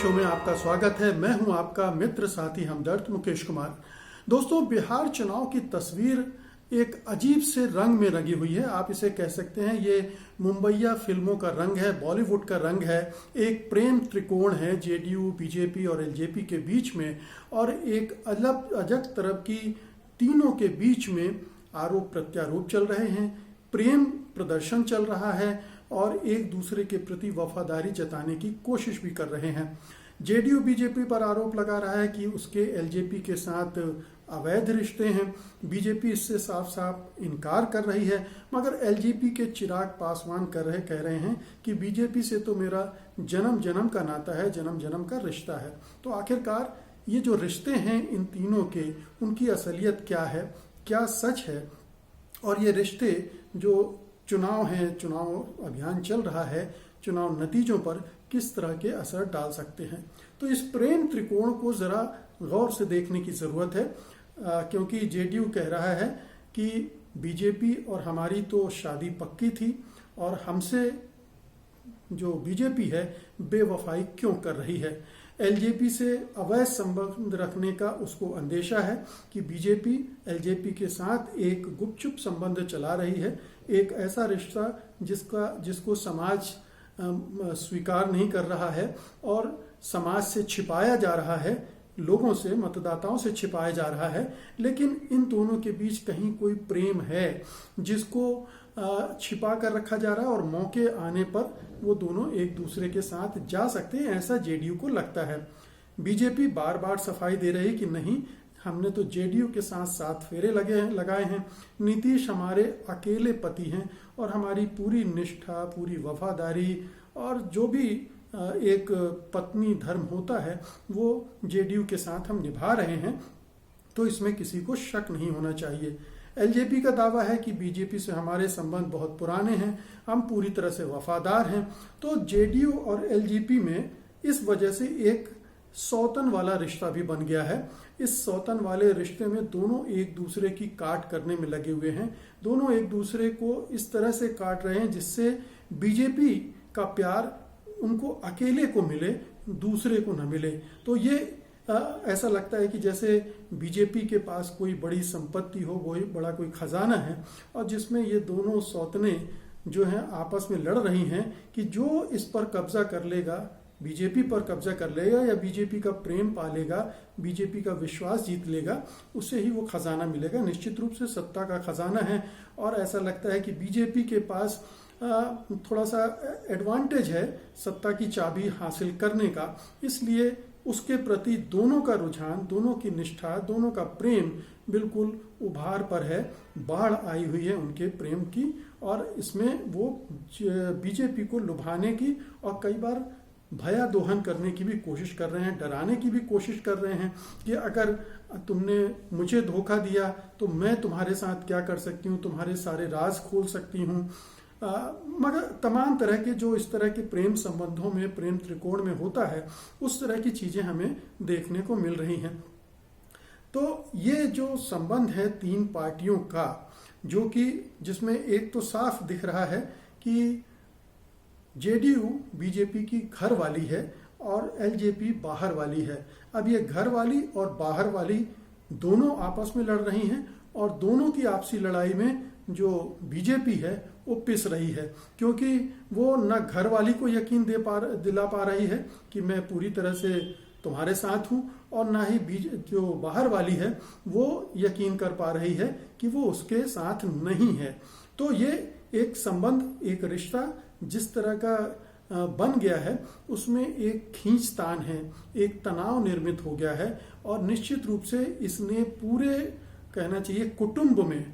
Show में आपका स्वागत है। मैं हूं आपका मित्र साथी हमदर्द मुकेश कुमार। दोस्तों, बिहार चुनाव की तस्वीर एक अजीब से रंग में रंगी हुई है। आप इसे कह सकते हैं ये मुंबईया फिल्मों का रंग है, बॉलीवुड का रंग है। एक प्रेम त्रिकोण है जेडीयू, बीजेपी और एलजेपी के बीच में, और एक अलग अजग तरह की तीनों के बीच में आरोप प्रत्यारोप चल रहे हैं, प्रेम प्रदर्शन चल रहा है और एक दूसरे के प्रति वफादारी जताने की कोशिश भी कर रहे हैं। जेडीयू बीजेपी पर आरोप लगा रहा है कि उसके एलजेपी के साथ अवैध रिश्ते हैं। बीजेपी इससे साफ साफ इनकार कर रही है, मगर एलजेपी के चिराग पासवान कह रहे हैं कि बीजेपी से तो मेरा जन्म जन्म का नाता है, जन्म जन्म का रिश्ता है। तो आखिरकार ये जो रिश्ते हैं इन तीनों के, उनकी असलियत क्या है, क्या सच है, और ये रिश्ते जो चुनाव है, चुनाव अभियान चल रहा है, चुनाव नतीजों पर किस तरह के असर डाल सकते हैं। तो इस प्रेम त्रिकोण को जरा गौर से देखने की जरूरत है, क्योंकि जेडीयू कह रहा है कि बीजेपी और हमारी तो शादी पक्की थी और हमसे जो बीजेपी है बेवफाई क्यों कर रही है। एलजेपी से अवैध संबंध रखने का उसको अंदेशा है कि बीजेपी एलजेपी के साथ एक गुपचुप संबंध चला रही है, एक ऐसा रिश्ता जिसको समाज स्वीकार नहीं कर रहा है और समाज से छिपाया जा रहा है, लोगों से, मतदाताओं से छिपाया जा रहा है। लेकिन इन दोनों के बीच कहीं कोई प्रेम है जिसको छिपा कर रखा जा रहा है और मौके आने पर वो दोनों एक दूसरे के साथ जा सकते हैं, ऐसा जेडीयू को लगता है। बीजेपी बार बार सफाई दे रही कि नहीं, हमने तो जेडीयू के साथ 7 फेरे लगाए हैं, नीतीश हमारे अकेले पति हैं और हमारी पूरी निष्ठा, पूरी वफादारी और जो भी एक पत्नी धर्म होता है वो जेडीयू के साथ हम निभा रहे हैं, तो इसमें किसी को शक नहीं होना चाहिए। एलजेपी का दावा है कि बीजेपी से हमारे संबंध बहुत पुराने हैं, हम पूरी तरह से वफादार हैं। तो जेडीयू और एलजेपी में इस वजह से एक सौतन वाला रिश्ता भी बन गया है। इस सौतन वाले रिश्ते में दोनों एक दूसरे की काट करने में लगे हुए हैं, दोनों एक दूसरे को इस तरह से काट रहे हैं जिससे बीजेपी का प्यार उनको अकेले को मिले, दूसरे को न मिले। तो ये ऐसा लगता है कि जैसे बीजेपी के पास कोई बड़ी संपत्ति हो, कोई खजाना है, और जिसमें ये दोनों सौतने जो हैं आपस में लड़ रही हैं कि जो इस पर कब्जा कर लेगा, बीजेपी पर कब्जा कर लेगा या बीजेपी का प्रेम पालेगा, बीजेपी का विश्वास जीत लेगा, उससे ही वो खजाना मिलेगा। निश्चित रूप से सत्ता का खजाना है और ऐसा लगता है कि बीजेपी के पास थोड़ा सा एडवांटेज है सत्ता की चाबी हासिल करने का, इसलिए उसके प्रति दोनों का रुझान, दोनों की निष्ठा, दोनों का प्रेम बिल्कुल उभार पर है, बाढ़ आई हुई है उनके प्रेम की, और इसमें वो बीजेपी को लुभाने की और कई बार भया दोहन करने की भी कोशिश कर रहे हैं, डराने की भी कोशिश कर रहे हैं कि अगर तुमने मुझे धोखा दिया तो मैं तुम्हारे साथ क्या कर सकती हूँ, तुम्हारे सारे राज खोल सकती हूँ। मगर तमाम तरह के जो इस तरह के प्रेम संबंधों में, प्रेम त्रिकोण में होता है, उस तरह की चीजें हमें देखने को मिल रही हैं। तो ये जो संबंध है 3 पार्टियों का, जो कि जिसमें एक तो साफ दिख रहा है कि जेडीयू बीजेपी की घर वाली है और एलजेपी बाहर वाली है। अब ये घर वाली और बाहर वाली दोनों आपस में लड़ रही हैं और दोनों की आपसी लड़ाई में जो बीजेपी है वो पिस रही है, क्योंकि वो न घर वाली को यकीन दिला पा रही है कि मैं पूरी तरह से तुम्हारे साथ हूं, और ना ही जो बाहर वाली है वो यकीन कर पा रही है कि वो उसके साथ नहीं है। तो ये एक संबंध, एक रिश्ता जिस तरह का बन गया है उसमें एक खींचतान है, एक तनाव निर्मित हो गया है, और निश्चित रूप से इसने पूरे, कहना चाहिए कुटुंब में,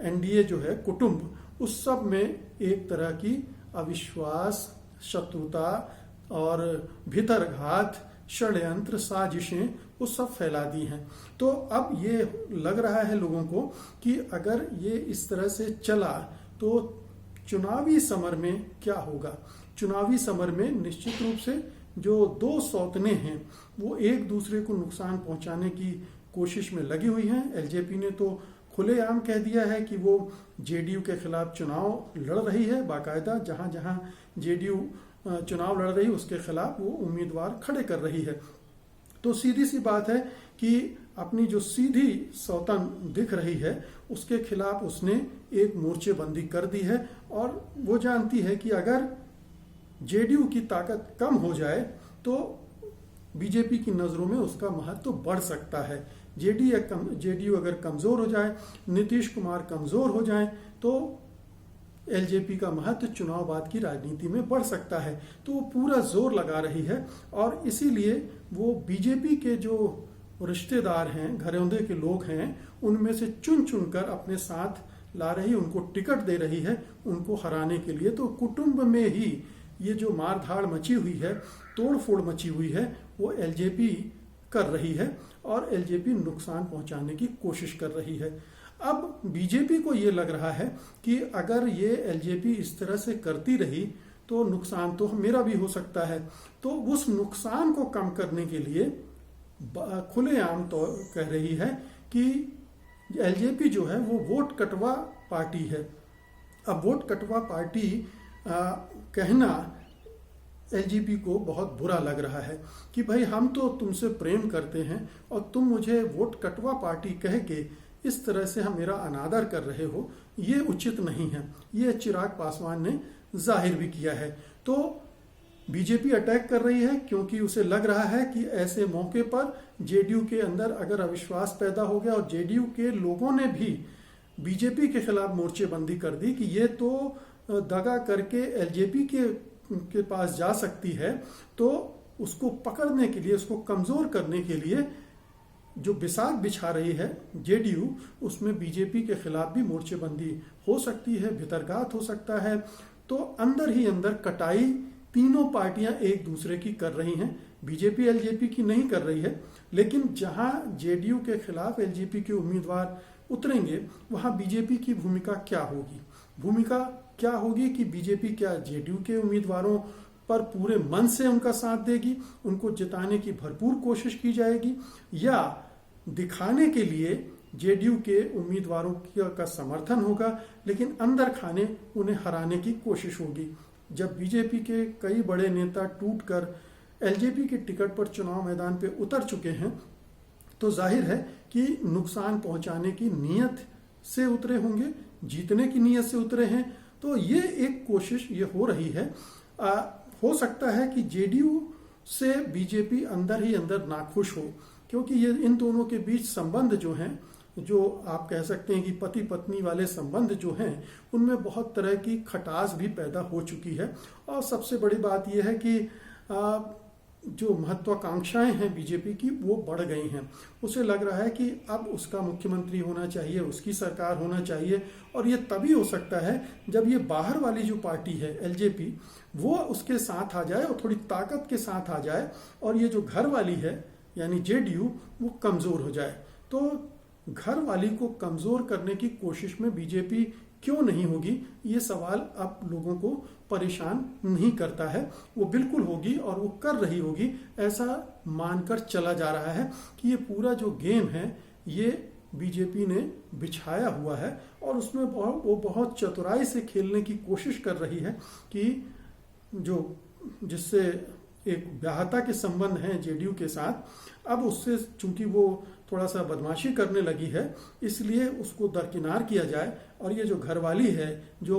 एनडीए जो है कुटुंब, उस सब में एक तरह की अविश्वास, शत्रुता और भीतरघात, षड्यंत्र, साजिशें वो सब फैला दी हैं। तो अब ये लग रहा है लोगों को कि अगर ये इस तरह से चला तो चुनावी समर में क्या होगा। चुनावी समर में निश्चित रूप से जो 2 सौतने हैं वो एक दूसरे को नुकसान पहुंचाने की कोशिश में लगी हुई हैं। एलजेपी ने तो खुलेआम कह दिया है कि वो जेडीयू के खिलाफ चुनाव लड़ रही है बाकायदा। जहां जहां जेडीयू चुनाव लड़ रही उसके खिलाफ वो उम्मीदवार खड़े कर रही है। तो सीधी सी बात है कि अपनी जो सीधी सौतन दिख रही है उसके खिलाफ उसने एक मोर्चेबंदी कर दी है और वो जानती है कि अगर जेडीयू की ताकत कम हो जाए तो बीजेपी की नज़रों में उसका महत्व बढ़ सकता है। जेडीयू अगर कमज़ोर हो जाए, नीतीश कुमार कमज़ोर हो जाए तो एलजेपी का महत्व चुनाव बाद की राजनीति में बढ़ सकता है। तो वो पूरा जोर लगा रही है और इसीलिए वो बीजेपी के जो रिश्तेदार हैं, घरौंदे के लोग हैं, उनमें से चुन चुनकर अपने साथ ला रही, उनको टिकट दे रही है उनको हराने के लिए। तो कुटुंब में ही ये जो मारधाड़ मची हुई है, तोड़ फोड़ मची हुई है, वो एलजेपी कर रही है और एलजेपी नुकसान पहुंचाने की कोशिश कर रही है। अब बीजेपी को ये लग रहा है कि अगर ये एलजेपी इस तरह से करती रही तो नुकसान तो मेरा भी हो सकता है। तो उस नुकसान को कम करने के लिए खुलेआम तो कह रही है कि एलजेपी जो है वो वोट कटवा पार्टी है। अब वोट कटवा पार्टी कहना एलजेपी को बहुत बुरा लग रहा है कि भाई हम तो तुमसे प्रेम करते हैं और तुम मुझे वोट कटवा पार्टी कह के इस तरह से हम मेरा अनादर कर रहे हो, ये उचित नहीं है। ये चिराग पासवान ने जाहिर भी किया है। तो बीजेपी अटैक कर रही है क्योंकि उसे लग रहा है कि ऐसे मौके पर जेडीयू के अंदर अगर अविश्वास पैदा हो गया और जेडीयू के लोगों ने भी बीजेपी के खिलाफ मोर्चेबंदी कर दी कि ये तो दगा करके एलजेपी के पास जा सकती है, तो उसको पकड़ने के लिए, उसको कमजोर करने के लिए जो बिसात बिछा रही है जेडीयू, उसमें बीजेपी के खिलाफ भी मोर्चेबंदी हो सकती है, भितरघात हो सकता है। तो अंदर ही अंदर कटाई तीनों पार्टियां एक दूसरे की कर रही हैं। बीजेपी एलजेपी की नहीं कर रही है, लेकिन जहां जेडीयू के खिलाफ एलजेपी के उम्मीदवार उतरेंगे वहां बीजेपी की भूमिका क्या होगी? भूमिका क्या होगी कि बीजेपी क्या जेडीयू के उम्मीदवारों पर पूरे मन से उनका साथ देगी, उनको जिताने की भरपूर कोशिश की जाएगी, या दिखाने के लिए जेडीयू के उम्मीदवारों का समर्थन होगा लेकिन अंदर खाने उन्हें हराने की कोशिश होगी। जब बीजेपी के कई बड़े नेता टूटकर एलजेपी के टिकट पर चुनाव मैदान पे उतर चुके हैं तो जाहिर है कि नुकसान पहुंचाने की नीयत से उतरे होंगे, जीतने की नीयत से उतरे हैं। तो ये एक कोशिश ये हो रही है। हो सकता है कि जेडीयू से बीजेपी अंदर ही अंदर नाखुश हो, क्योंकि ये इन दोनों के बीच संबंध जो हैं, जो आप कह सकते हैं कि पति पत्नी वाले संबंध जो हैं, उनमें बहुत तरह की खटास भी पैदा हो चुकी है। और सबसे बड़ी बात यह है कि जो महत्वाकांक्षाएं हैं बीजेपी की वो बढ़ गई हैं। उसे लग रहा है कि अब उसका मुख्यमंत्री होना चाहिए, उसकी सरकार होना चाहिए, और ये तभी हो सकता है जब ये बाहर वाली जो पार्टी है एलजेपी वो उसके साथ आ जाए और थोड़ी ताकत के साथ आ जाए, और ये जो घर वाली है यानी जेडीयू वो कमजोर हो जाए। तो घर वाली को कमजोर करने की कोशिश में बीजेपी क्यों नहीं होगी, ये सवाल अब लोगों को परेशान नहीं करता है। वो बिल्कुल होगी और वो कर रही होगी, ऐसा मानकर चला जा रहा है कि ये पूरा जो गेम है ये बीजेपी ने बिछाया हुआ है और उसमें वो बहुत चतुराई से खेलने की कोशिश कर रही है कि जिससे एक ब्याहता के संबंध हैं जेडीयू के साथ, अब उससे चूंकि वो थोड़ा सा बदमाशी करने लगी है इसलिए उसको दरकिनार किया जाए। और ये जो घरवाली है जो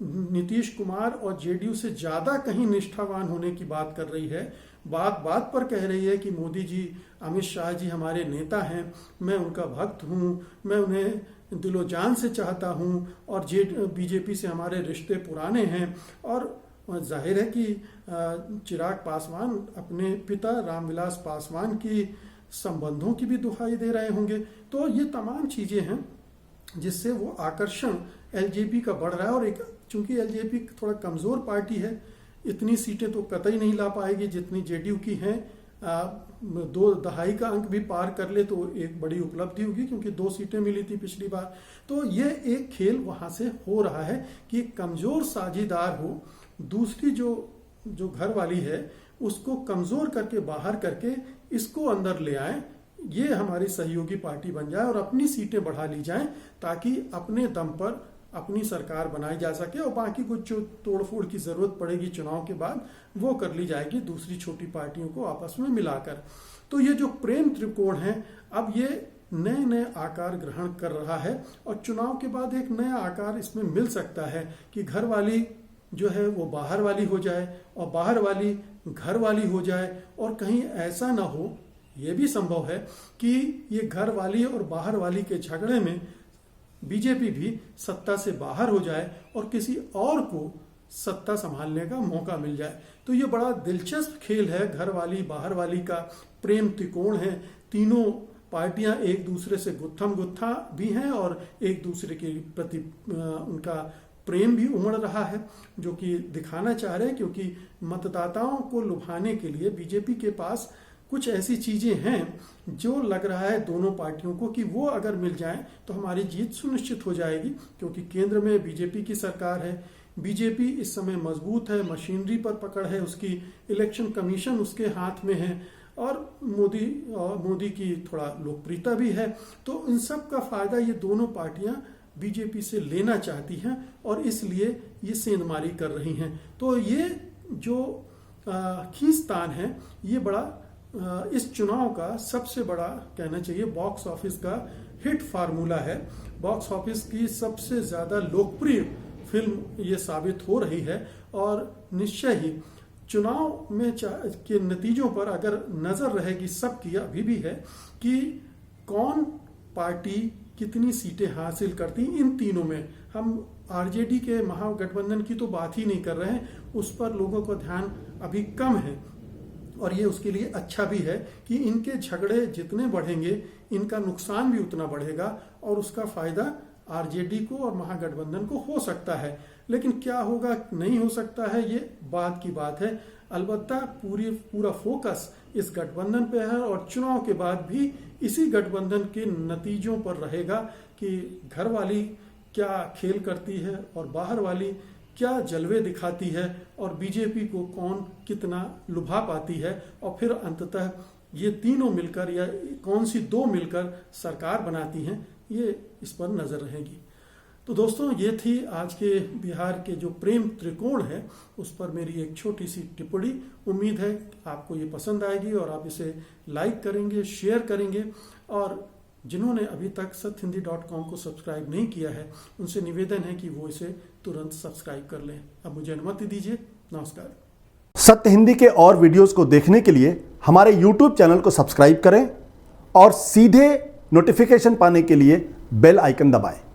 नीतीश कुमार और जेडीयू से ज्यादा कहीं निष्ठावान होने की बात कर रही है, बात बात पर कह रही है कि मोदी जी, अमित शाह जी हमारे नेता हैं, मैं उनका भक्त हूं, मैं उन्हें दिलो जान से चाहता हूं और बीजेपी से हमारे रिश्ते पुराने हैं। और जाहिर है कि चिराग पासवान अपने पिता रामविलास पासवान की संबंधों की भी दुहाई दे रहे होंगे। तो ये तमाम चीजें हैं जिससे वो आकर्षण एलजेपी का बढ़ रहा है। और एक चूंकि एलजेपी थोड़ा कमजोर पार्टी है, इतनी सीटें तो कतई नहीं ला पाएगी जितनी जेडीयू की हैं। 2 दहाई का अंक भी पार कर ले तो एक बड़ी उपलब्धि होगी, क्योंकि 2 सीटें मिली थी पिछली बार। तो ये एक खेल वहां से हो रहा है कि कमजोर साझीदार हो, दूसरी जो घर वाली है उसको कमजोर करके बाहर करके इसको अंदर ले आए, ये हमारी सहयोगी पार्टी बन जाए और अपनी सीटें बढ़ा ली जाएं, ताकि अपने दम पर अपनी सरकार बनाई जा सके और बाकी कुछ जो तोड़फोड़ की जरूरत पड़ेगी चुनाव के बाद वो कर ली जाएगी दूसरी छोटी पार्टियों को आपस में मिलाकर। तो ये जो प्रेम त्रिकोण है अब ये नए नए आकार ग्रहण कर रहा है और चुनाव के बाद एक नया आकार इसमें मिल सकता है कि घर वाली जो है वो बाहर वाली हो जाए और बाहर वाली घर वाली हो जाए, और कहीं ऐसा ना हो, ये भी संभव है कि ये घर वाली और बाहर वाली के झगड़े में बीजेपी भी सत्ता से बाहर हो जाए और किसी और को सत्ता संभालने का मौका मिल जाए। तो ये बड़ा दिलचस्प खेल है, घर वाली बाहर वाली का प्रेम त्रिकोण है। तीनों पार्टियां एक दूसरे से गुत्थम गुत्था भी हैं और एक दूसरे के प्रति उनका प्रेम भी उमड़ रहा है, जो कि दिखाना चाह रहे हैं, क्योंकि मतदाताओं को लुभाने के लिए बीजेपी के पास कुछ ऐसी चीजें हैं जो लग रहा है दोनों पार्टियों को कि वो अगर मिल जाएं तो हमारी जीत सुनिश्चित हो जाएगी, क्योंकि केंद्र में बीजेपी की सरकार है। बीजेपी इस समय मजबूत है, मशीनरी पर पकड़ है उसकी, इलेक्शन कमीशन उसके हाथ में है और मोदी की थोड़ा लोकप्रियता भी है। तो इन सब का फायदा ये दोनों पार्टियां बीजेपी से लेना चाहती हैं और इसलिए ये सेंधमारी कर रही हैं। तो ये जो खींचतान है ये बड़ा इस चुनाव का सबसे बड़ा कहना चाहिए बॉक्स ऑफिस का हिट फार्मूला है। बॉक्स ऑफिस की सबसे ज्यादा लोकप्रिय फिल्म ये साबित हो रही है और निश्चय ही चुनाव में के नतीजों पर अगर नजर रहेगी सबकी अभी भी है कि कौन पार्टी कितनी सीटें हासिल करती इन तीनों में। हम आरजेडी के महागठबंधन की तो बात ही नहीं कर रहे हैं, उस पर लोगों का ध्यान अभी कम है और ये उसके लिए अच्छा भी है कि इनके झगड़े जितने बढ़ेंगे इनका नुकसान भी उतना बढ़ेगा और उसका फायदा आरजेडी को और महागठबंधन को हो सकता है। लेकिन क्या होगा नहीं हो सकता है ये बाद की बात है। अलबत्ता पूरा फोकस इस गठबंधन पे है और चुनाव के बाद भी इसी गठबंधन के नतीजों पर रहेगा कि घर वाली क्या खेल करती है और बाहर वाली क्या जलवे दिखाती है और बीजेपी को कौन कितना लुभा पाती है और फिर अंततः ये तीनों मिलकर या कौन सी दो मिलकर सरकार बनाती हैं, ये इस पर नजर रहेगी। तो दोस्तों ये थी आज के बिहार के जो प्रेम त्रिकोण है उस पर मेरी एक छोटी सी टिप्पणी। उम्मीद है आपको ये पसंद आएगी और आप इसे लाइक करेंगे, शेयर करेंगे और जिन्होंने अभी तक satyhindi.com को सब्सक्राइब नहीं किया है उनसे निवेदन है कि वो इसे तुरंत सब्सक्राइब कर लें। अब मुझे अनुमति दीजिए, नमस्कार। सत्य हिंदी के और वीडियोस को देखने के लिए हमारे YouTube चैनल को सब्सक्राइब करें और सीधे नोटिफिकेशन पाने के लिए बेल आइकन दबाएं।